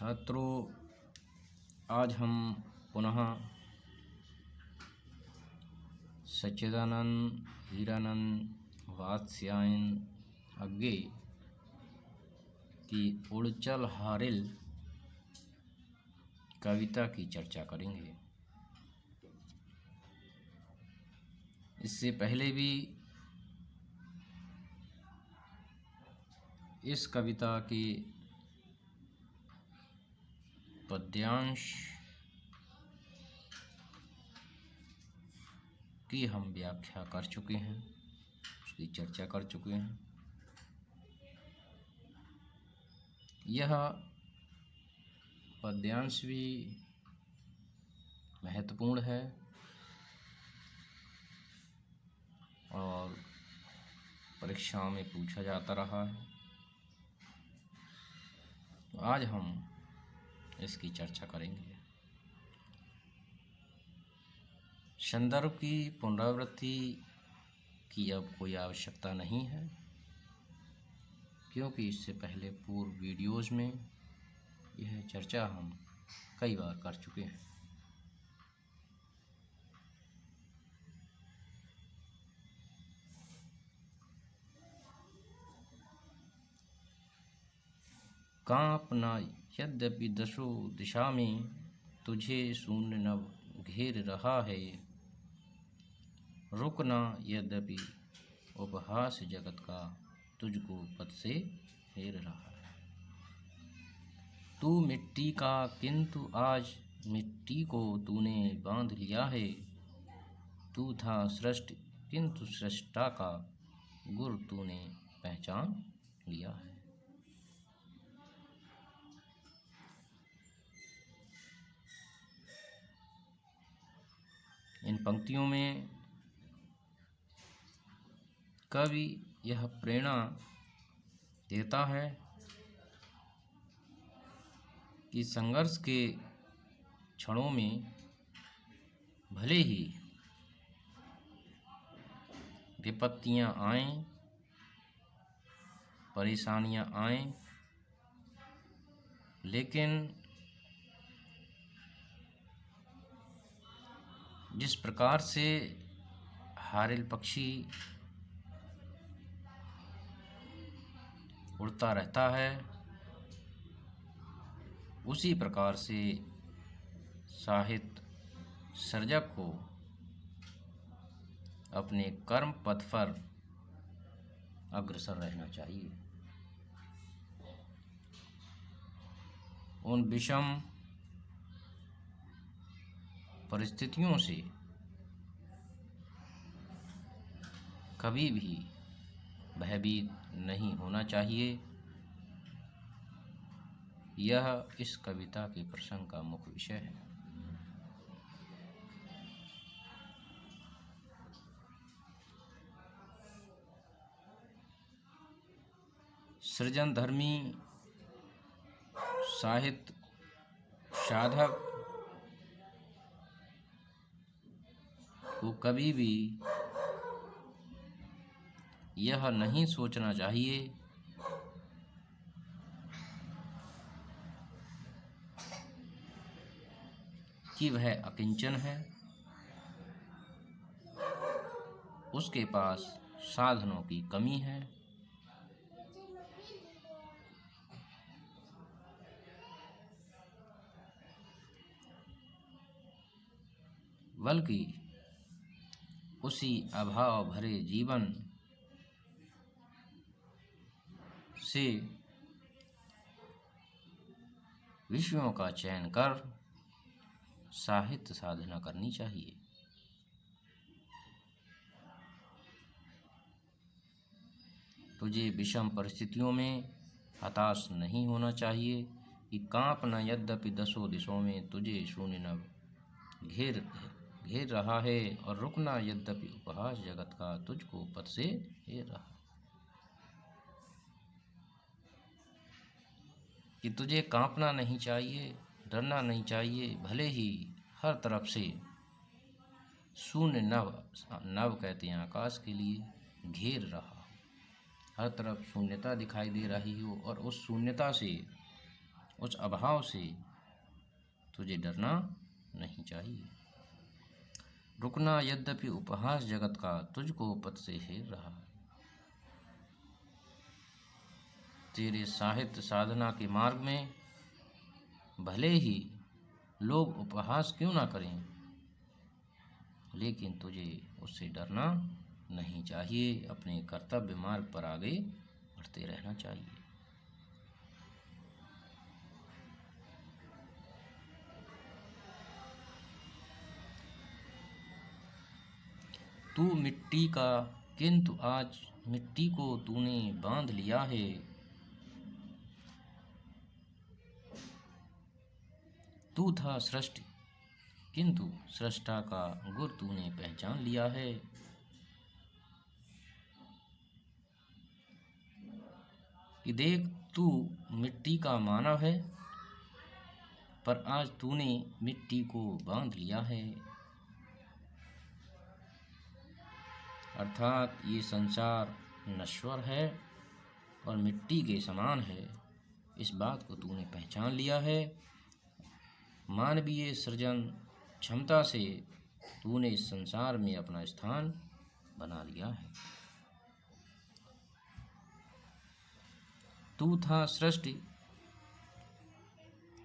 छात्रों, आज हम पुनः सच्चिदानंद हीरानंद वात्स्यायन अज्ञे की उड़चल हारिल कविता की चर्चा करेंगे। इससे पहले भी इस कविता के पद्यांश की हम व्याख्या कर चुके हैं, उसकी चर्चा कर चुके हैं। यह पद्यांश भी महत्वपूर्ण है और परीक्षाओं में पूछा जाता रहा है। तो आज हम इसकी चर्चा करेंगे। संदर्भ की पुनरावृत्ति की अब कोई आवश्यकता नहीं है, क्योंकि इससे पहले पूर्व वीडियोस में यह चर्चा हम कई बार कर चुके हैं। कांपना यद्यपि दसों दिशा में, तुझे शून्य नभ घेर रहा है। रुकना यद्यपि उपहास जगत का, तुझको पद से फेर रहा है। तू मिट्टी का किंतु आज मिट्टी को तूने बांध लिया है। तू था सृष्टि किंतु सृष्टा का, गुर तूने पहचान लिया है। इन पंक्तियों में कवि यह प्रेरणा देता है कि संघर्ष के क्षणों में भले ही विपत्तियां आएं, परेशानियां आएं, लेकिन जिस प्रकार से हारिल पक्षी उड़ता रहता है, उसी प्रकार से साहित्य सर्जक को अपने कर्म पथ पर अग्रसर रहना चाहिए। उन विषम परिस्थितियों से कभी भी भयभीत नहीं होना चाहिए। यह इस कविता के प्रसंग का मुख्य विषय है। सृजनधर्मी साहित्य साधक को कभी भी यह नहीं सोचना चाहिए कि वह अकिंचन है, उसके पास साधनों की कमी है। बल्कि उसी अभाव भरे जीवन से विषयों का चयन कर साहित्य साधना करनी चाहिए। तुझे विषम परिस्थितियों में हताश नहीं होना चाहिए कि कांपना यद्यपि दसों दिशों में, तुझे शून्य नभ घेर रहा है। और रुकना यद्यपि उपहास जगत का, तुझको पद से फेर रहा। कि तुझे कांपना नहीं चाहिए, डरना नहीं चाहिए, भले ही हर तरफ से शून्य नभ कहते हैं आकाश के लिए, घेर रहा हो, हर तरफ शून्यता दिखाई दे रही हो और उस शून्यता से उस अभाव से तुझे डरना नहीं चाहिए। रुकना यद्यपि उपहास जगत का तुझको पथ से हेर रहा है। तेरे साहित्य साधना के मार्ग में भले ही लोग उपहास क्यों ना करें, लेकिन तुझे उससे डरना नहीं चाहिए। अपने कर्तव्य मार्ग पर आगे बढ़ते रहना चाहिए। तू मिट्टी का किंतु आज मिट्टी को तूने बांध लिया है। तू था सृष्टि किंतु सृष्टा का गुर तूने पहचान लिया है। कि देख तू मिट्टी का मानव है, पर आज तूने मिट्टी को बांध लिया है। अर्थात ये संसार नश्वर है और मिट्टी के समान है, इस बात को तूने पहचान लिया है। मानवीय सृजन क्षमता से तूने इस संसार में अपना स्थान बना लिया है। तू था सृष्टि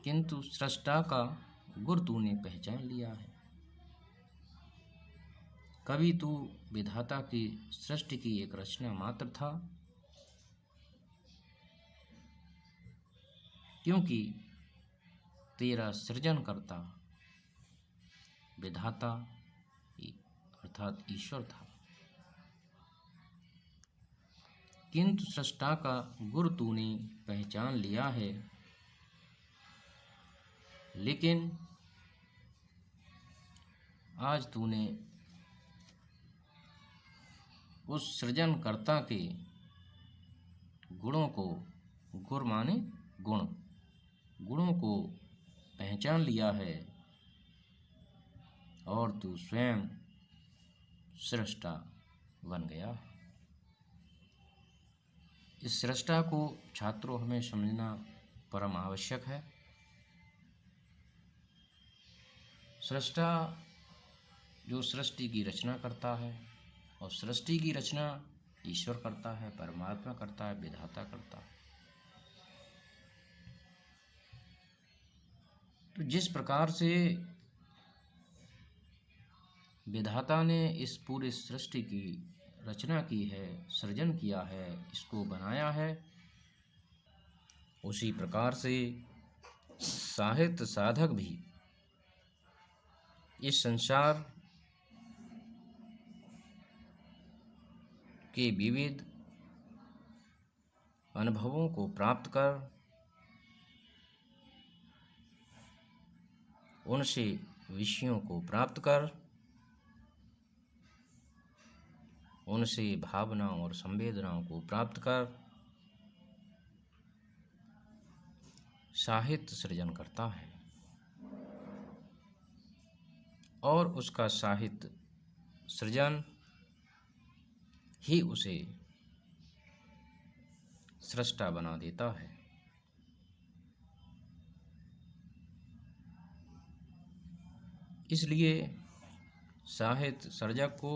किंतु सृष्टा का गुर तूने पहचान लिया है। कभी तू विधाता की सृष्टि की एक रचना मात्र था, क्योंकि तेरा सृजन करता विधाता अर्थात ईश्वर था। किंतु सृष्टा का गुर तूने पहचान लिया है। लेकिन आज तूने उस सृजनकर्ता के गुणों को, गुर माने गुण, गुणों को पहचान लिया है और तू स्वयं सृष्टा बन गया। इस सृष्टा को छात्रों हमें समझना परम आवश्यक है। सृष्टा जो सृष्टि की रचना करता है, और सृष्टि की रचना ईश्वर करता है, परमात्मा करता है, विधाता करता है। तो जिस प्रकार से विधाता ने इस पूरी सृष्टि की रचना की है, सृजन किया है, इसको बनाया है, उसी प्रकार से साहित्य साधक भी इस संसार के विविध अनुभवों को प्राप्त कर उनसे विषयों को प्राप्त कर उनसे भावनाओं और संवेदनाओं को प्राप्त कर साहित्य सृजन करता है, और उसका साहित्य सृजन ही उसे सृष्टा बना देता है। इसलिए साहित्य सर्जक को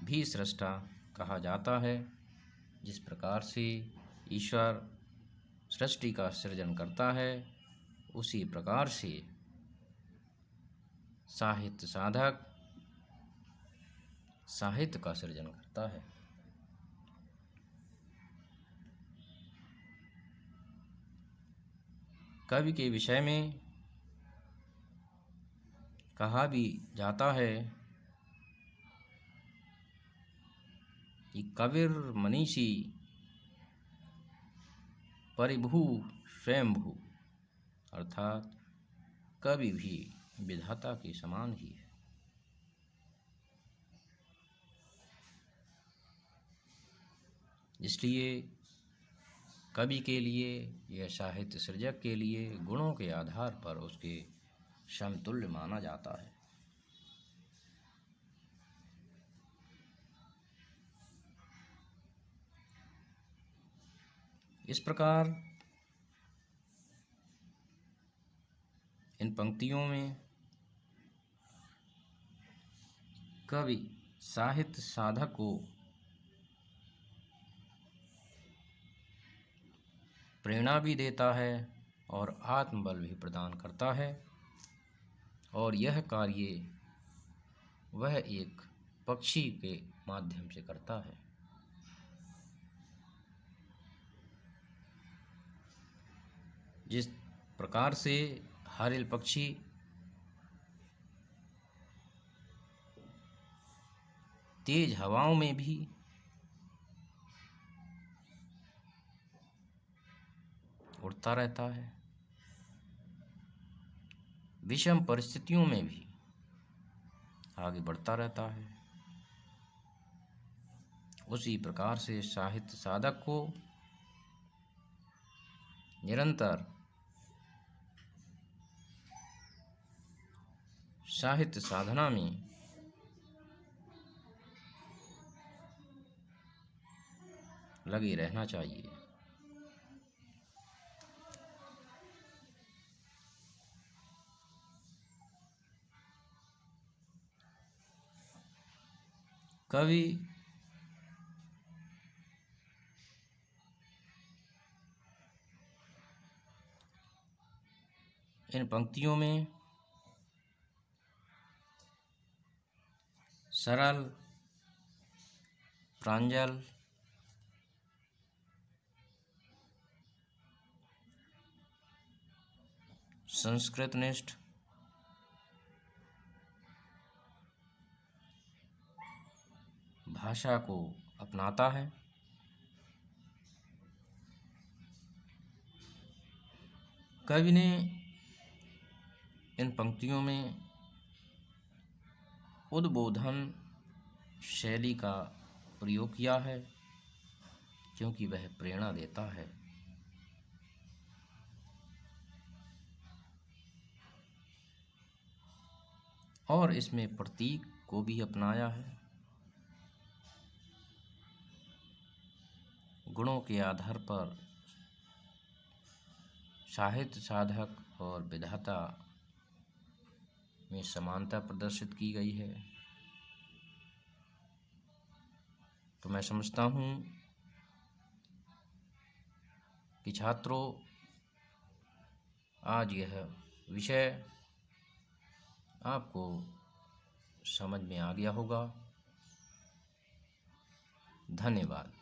भी सृष्टा कहा जाता है। जिस प्रकार से ईश्वर सृष्टि का सृजन करता है, उसी प्रकार से साहित्य साधक साहित्य का सृजन करता है। कवि के विषय में कहा भी जाता है कि कविर मनीषी परिभू स्वयंभू, अर्थात कवि भी विधाता के समान ही है। इसलिए कवि के लिए यह साहित्य सृजक के लिए गुणों के आधार पर उसके समतुल्य माना जाता है। इस प्रकार इन पंक्तियों में कवि साहित्य साधक को प्रेरणा भी देता है और आत्मबल भी प्रदान करता है, और यह कार्य वह एक पक्षी के माध्यम से करता है। जिस प्रकार से हारिल पक्षी तेज हवाओं में भी उड़ता रहता है, विषम परिस्थितियों में भी आगे बढ़ता रहता है, उसी प्रकार से साहित्य साधक को निरंतर साहित्य साधना में लगे रहना चाहिए। कवि इन पंक्तियों में सरल, प्रांजल, संस्कृतनिष्ठ, भाषा को अपनाता है। कवि ने इन पंक्तियों में उद्बोधन शैली का प्रयोग किया है, क्योंकि वह प्रेरणा देता है। और इसमें प्रतीक को भी अपनाया है। गुणों के आधार पर साहित्य साधक और विधाता में समानता प्रदर्शित की गई है। तो मैं समझता हूँ कि छात्रों, आज यह विषय आपको समझ में आ गया होगा। धन्यवाद।